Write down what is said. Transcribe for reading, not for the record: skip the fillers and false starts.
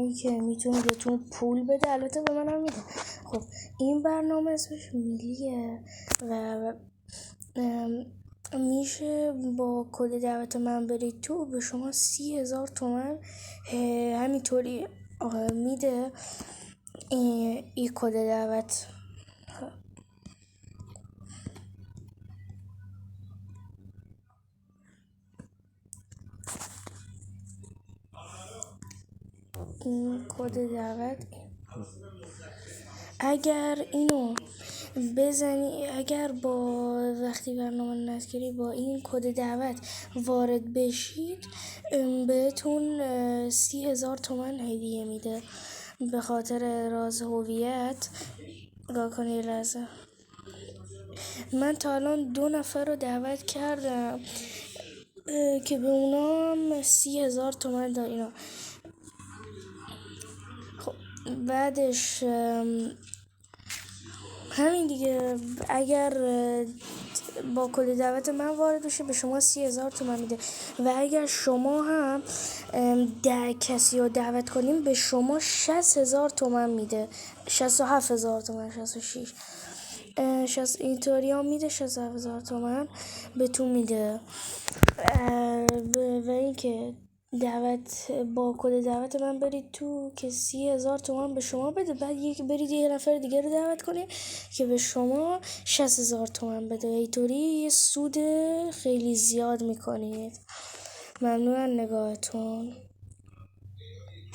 برنامه‌ای که میتونه بهتون پول بده، البته به منم میده. خب این برنامه اسمش میلیه و میشه با کد دعوت من برید تو، به شما 30,000 تومن همینطوری میده این کد دعوت. این کد دعوت اگر اینو بزنی، اگر با وقتی برنامه نذاری با این کد دعوت وارد بشید، بهتون 30,000 تومن هدیه میده به خاطر راز هویت. نگاه کنید لحظه، من تا الان 2 نفر رو دعوت کردم که به اونام 30,000 تومن داد اینا. خب بعدش همین دیگه، اگر با کد دعوت من وارد بشه به شما 30,000 تومن میده و اگر شما هم کسی رو دعوت کنیم به شما 60,000 تومن میده، 67,000 تومن، 66 اینطوری هم میده. 67,000 تومن بهتون میده و اینکه دعوت با کد دعوت من برید تو که 30,000 تومن به شما بده، بعد برید یه نفر دیگه رو دعوت کنید که به شما 60,000 تومن بده. اینطوری یه سود خیلی زیاد میکنید. ممنون نگاهتون.